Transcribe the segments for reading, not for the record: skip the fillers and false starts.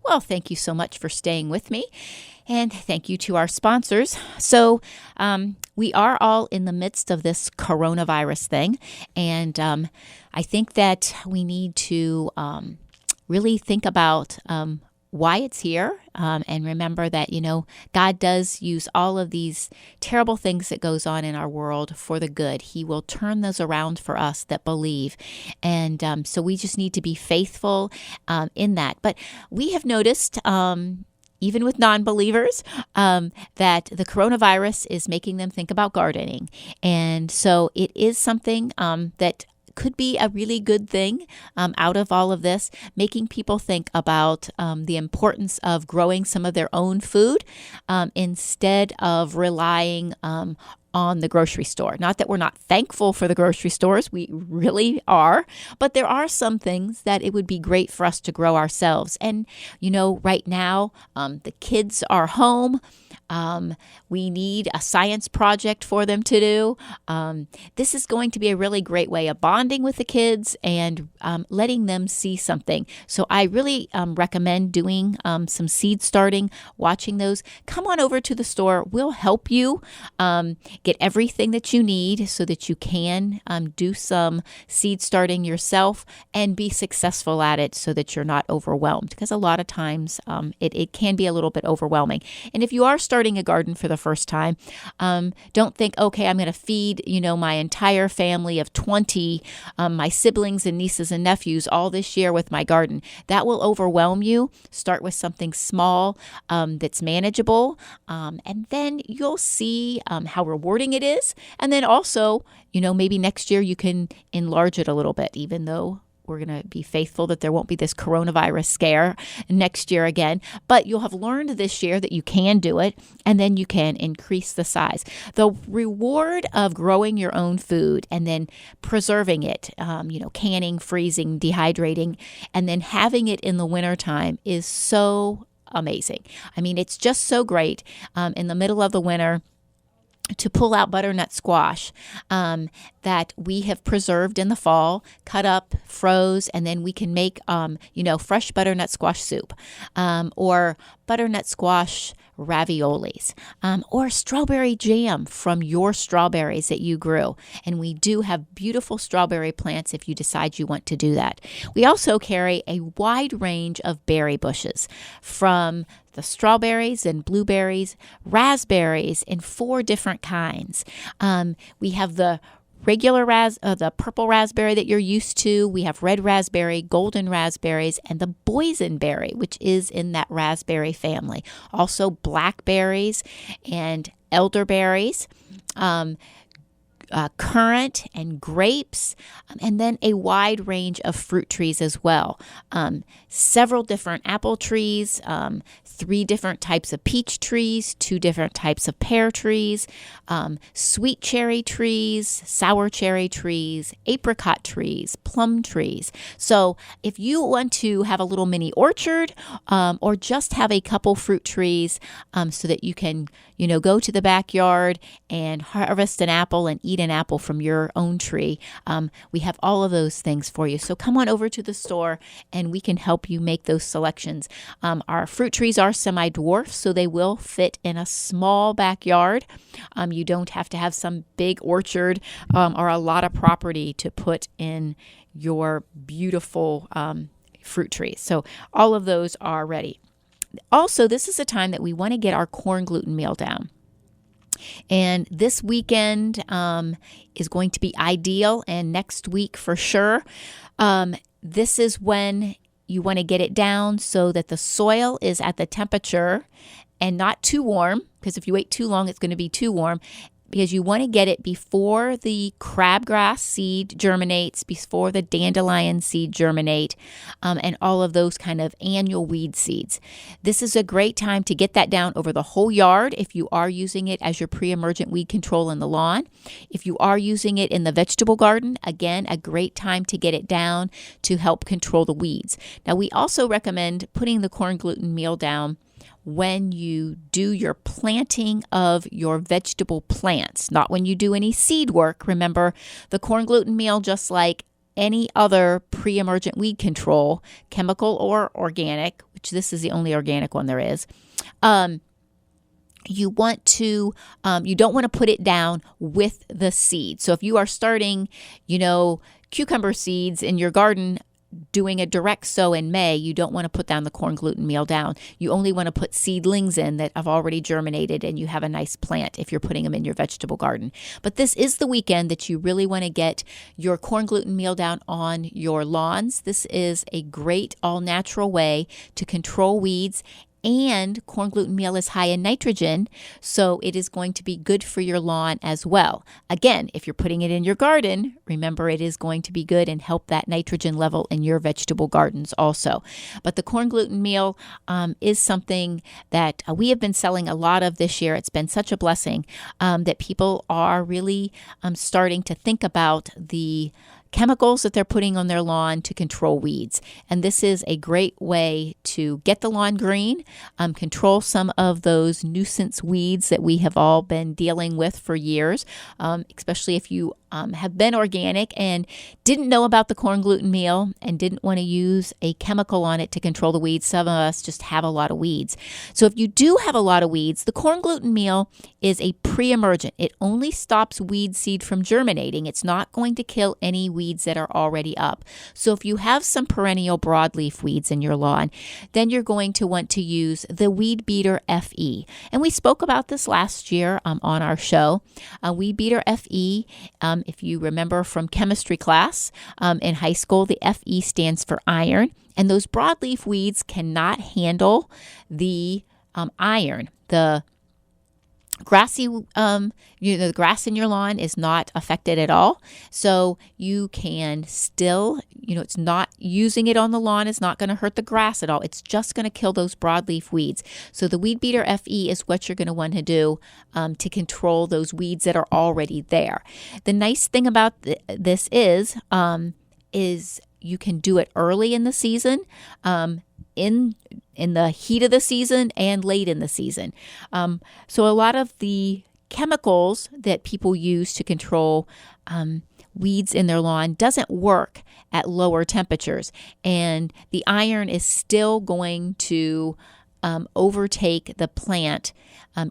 Well, thank you so much for staying with me. And thank you to our sponsors. So we are all in the midst of this coronavirus thing. And I think that we need to really think about why it's here, and remember that, God does use all of these terrible things that goes on in our world for the good. He will turn those around for us that believe. And so we just need to be faithful in that. But we have noticed, even with non-believers, that the coronavirus is making them think about gardening. And so it is something that could be a really good thing out of all of this, making people think about the importance of growing some of their own food instead of relying on the grocery store. Not that we're not thankful for the grocery stores, we really are, but there are some things that it would be great for us to grow ourselves. And, right now, the kids are home. We need a science project for them to do. This is going to be a really great way of bonding with the kids and letting them see something. So I really recommend doing some seed starting, watching those. Come on over to the store. We'll help you get everything that you need so that you can do some seed starting yourself and be successful at it so that you're not overwhelmed, because a lot of times it can be a little bit overwhelming. And if you are starting a garden for the first time, don't think, okay, I'm going to feed, my entire family of 20, my siblings and nieces and nephews all this year with my garden. That will overwhelm you. Start with something small that's manageable, and then you'll see how rewarding it is. And then also, maybe next year you can enlarge it a little bit, even though we're going to be faithful that there won't be this coronavirus scare next year again. But you'll have learned this year that you can do it, and then you can increase the size. The reward of growing your own food and then preserving it, canning, freezing, dehydrating, and then having it in the wintertime is so amazing. I mean, it's just so great in the middle of the winter to pull out butternut squash that we have preserved in the fall, cut up, froze, and then we can make, fresh butternut squash soup, or butternut squash raviolis, or strawberry jam from your strawberries that you grew. And we do have beautiful strawberry plants if you decide you want to do that. We also carry a wide range of berry bushes, from the strawberries and blueberries, raspberries in 4 different kinds. We have the regular the purple raspberry that you're used to. We have red raspberry, golden raspberries, and the boysenberry, which is in that raspberry family. Also blackberries and elderberries. Currant and grapes, and then a wide range of fruit trees as well. Several different apple trees, 3 different types of peach trees, 2 different types of pear trees, sweet cherry trees, sour cherry trees, apricot trees, plum trees. So if you want to have a little mini orchard, or just have a couple fruit trees, so that you can, go to the backyard and harvest an apple and eat an apple from your own tree. We have all of those things for you. So come on over to the store and we can help you make those selections. Our fruit trees are semi-dwarf, so they will fit in a small backyard. You don't have to have some big orchard or a lot of property to put in your beautiful fruit trees. So all of those are ready. Also, this is a time that we want to get our corn gluten meal down. And this weekend is going to be ideal, and next week for sure. This is when you want to get it down so that the soil is at the temperature and not too warm, because if you wait too long, it's going to be too warm. Because you want to get it before the crabgrass seed germinates, before the dandelion seed germinate, and all of those kind of annual weed seeds. This is a great time to get that down over the whole yard if you are using it as your pre-emergent weed control in the lawn. If you are using it in the vegetable garden, again, a great time to get it down to help control the weeds. Now, we also recommend putting the corn gluten meal down when you do your planting of your vegetable plants, not when you do any seed work. Remember, the corn gluten meal, just like any other pre-emergent weed control, chemical or organic, which this is the only organic one there is, you don't want to put it down with the seed. So if you are starting, cucumber seeds in your garden, doing a direct sow in May, you don't want to put down the corn gluten meal down. You only want to put seedlings in that have already germinated and you have a nice plant if you're putting them in your vegetable garden. But this is the weekend that you really want to get your corn gluten meal down on your lawns. This is a great all-natural way to control weeds, and corn gluten meal is high in nitrogen, so it is going to be good for your lawn as well. Again, if you're putting it in your garden, remember it is going to be good and help that nitrogen level in your vegetable gardens also. But the corn gluten meal is something that we have been selling a lot of this year. It's been such a blessing that people are really starting to think about the chemicals that they're putting on their lawn to control weeds. And this is a great way to get the lawn green, control some of those nuisance weeds that we have all been dealing with for years, especially if you have been organic and didn't know about the corn gluten meal and didn't want to use a chemical on it to control the weeds. Some of us just have a lot of weeds. So if you do have a lot of weeds, the corn gluten meal is a pre-emergent. It only stops weed seed from germinating. It's not going to kill any weeds that are already up. So if you have some perennial broadleaf weeds in your lawn, then you're going to want to use the Weed Beater FE. And we spoke about this last year on our show. Weed Beater FE, if you remember from chemistry class in high school, the FE stands for iron. And those broadleaf weeds cannot handle the iron. The grassy, the grass in your lawn is not affected at all. So you can still, it's not using it on the lawn is not going to hurt the grass at all. It's just going to kill those broadleaf weeds. So the Weed Beater FE is what you're going to want to do to control those weeds that are already there. The nice thing about this is you can do it early in the season, in the heat of the season and late in the season. So a lot of the chemicals that people use to control weeds in their lawn doesn't work at lower temperatures. And the iron is still going to overtake the plant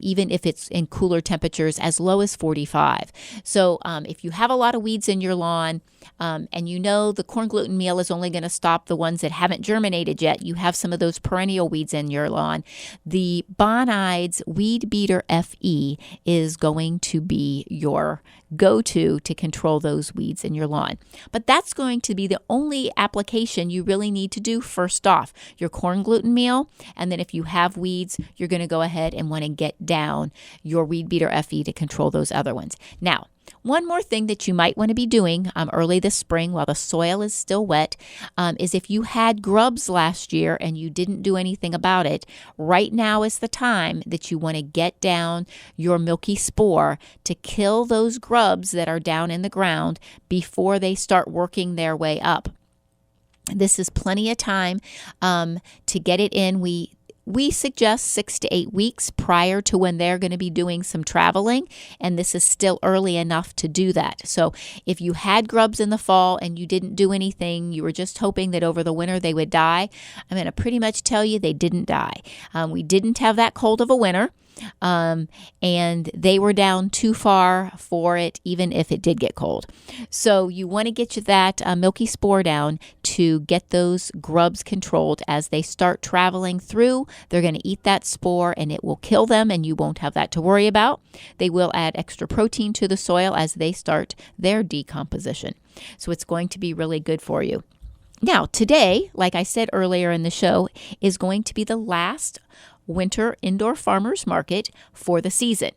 even if it's in cooler temperatures as low as 45. So if you have a lot of weeds in your lawn and the corn gluten meal is only going to stop the ones that haven't germinated yet, you have some of those perennial weeds in your lawn, the Bonides Weed Beater FE is going to be your go-to to control those weeds in your lawn. But that's going to be the only application you really need to do first off, your corn gluten meal. And then if you have weeds, you're going to go ahead and want to get down your Weed Beater FE to control those other ones. Now, one more thing that you might want to be doing early this spring while the soil is still wet is if you had grubs last year and you didn't do anything about it, right now is the time that you want to get down your milky spore to kill those grubs that are down in the ground before they start working their way up. This is plenty of time to get it in. We suggest 6 to 8 weeks prior to when they're going to be doing some traveling, and this is still early enough to do that. So if you had grubs in the fall and you didn't do anything, you were just hoping that over the winter they would die, I'm going to pretty much tell you they didn't die. We didn't have that cold of a winter. And they were down too far for it, even if it did get cold. So you want to get you that milky spore down to get those grubs controlled. As they start traveling through, they're going to eat that spore and it will kill them, and you won't have that to worry about. They will add extra protein to the soil as they start their decomposition. So it's going to be really good for you. Now, today, like I said earlier in the show, is going to be the last winter indoor farmers market for the season.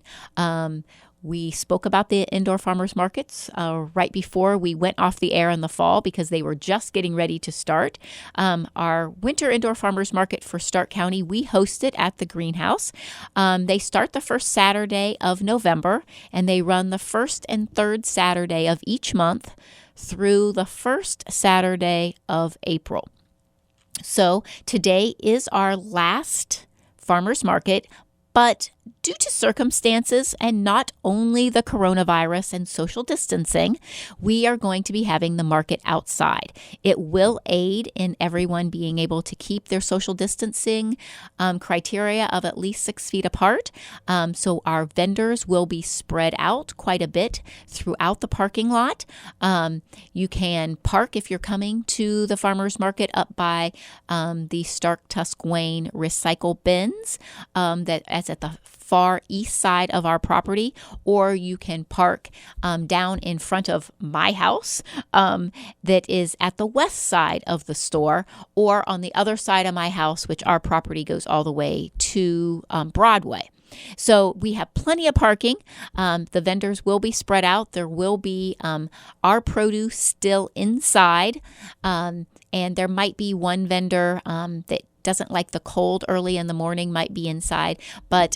We spoke about the indoor farmers markets right before we went off the air in the fall because they were just getting ready to start. Our winter indoor farmers market for Stark County, we host it at the greenhouse. They start the first Saturday of November, and they run the first and third Saturday of each month through the first Saturday of April. So today is our last farmers market, but due to circumstances and not only the coronavirus and social distancing, we are going to be having the market outside. It will aid in everyone being able to keep their social distancing criteria of at least 6 feet apart. So our vendors will be spread out quite a bit throughout the parking lot. You can park if you're coming to the farmers market up by the Stark Tusk Wayne recycle bins that's at the far east side of our property, or you can park down in front of my house that is at the west side of the store, or on the other side of my house, which our property goes all the way to Broadway. So we have plenty of parking. The vendors will be spread out. There will be our produce still inside, and there might be one vendor that doesn't like the cold early in the morning, might be inside, but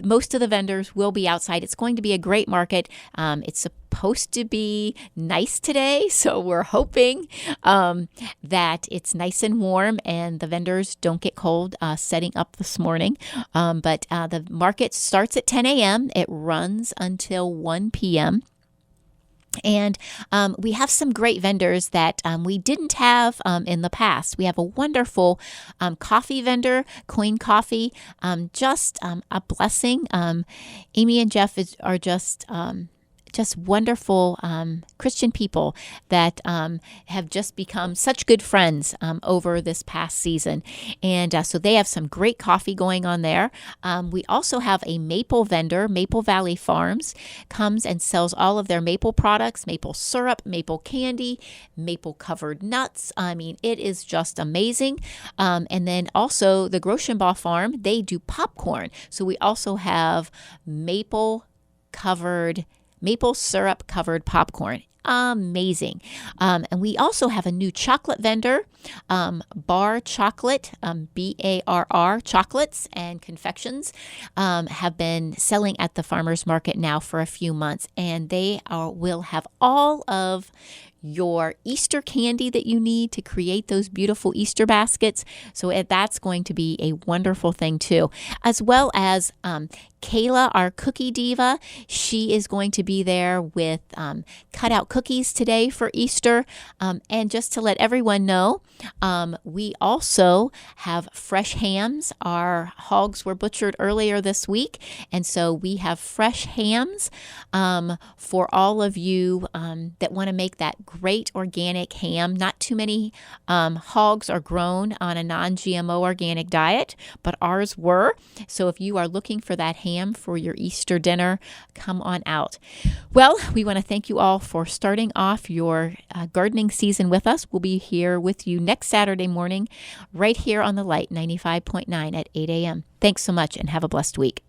most of the vendors will be outside. It's going to be a great market. It's supposed to be nice today, so we're hoping that it's nice and warm and the vendors don't get cold setting up this morning. But the market starts at 10 a.m. It runs until 1 p.m. And we have some great vendors that we didn't have in the past. We have a wonderful coffee vendor, Coin Coffee, just a blessing. Amy and Jeff are just wonderful Christian people that have just become such good friends over this past season. And so they have some great coffee going on there. We also have a maple vendor, Maple Valley Farms, comes and sells all of their maple products, maple syrup, maple candy, maple covered nuts. I mean, it is just amazing. And then also the Groshenbaugh Farm, they do popcorn. So we also have maple syrup covered popcorn. Amazing. And we also have a new chocolate vendor, Bar Chocolate, BARR chocolates and confections, have been selling at the farmers market now for a few months, and they will have all of your Easter candy that you need to create those beautiful Easter baskets. So that's going to be a wonderful thing too, as well as Kayla, our cookie diva. She is going to be there with cutout cookies today for Easter. And just to let everyone know, we also have fresh hams. Our hogs were butchered earlier this week, and so we have fresh hams for all of you that want to make that great organic ham. Not too many hogs are grown on a non-GMO organic diet, but ours were. So if you are looking for that ham for your Easter dinner, come on out. Well, we want to thank you all for starting off your gardening season with us. We'll be here with you next Saturday morning, right here on the Light 95.9 at 8 a.m. Thanks so much and have a blessed week.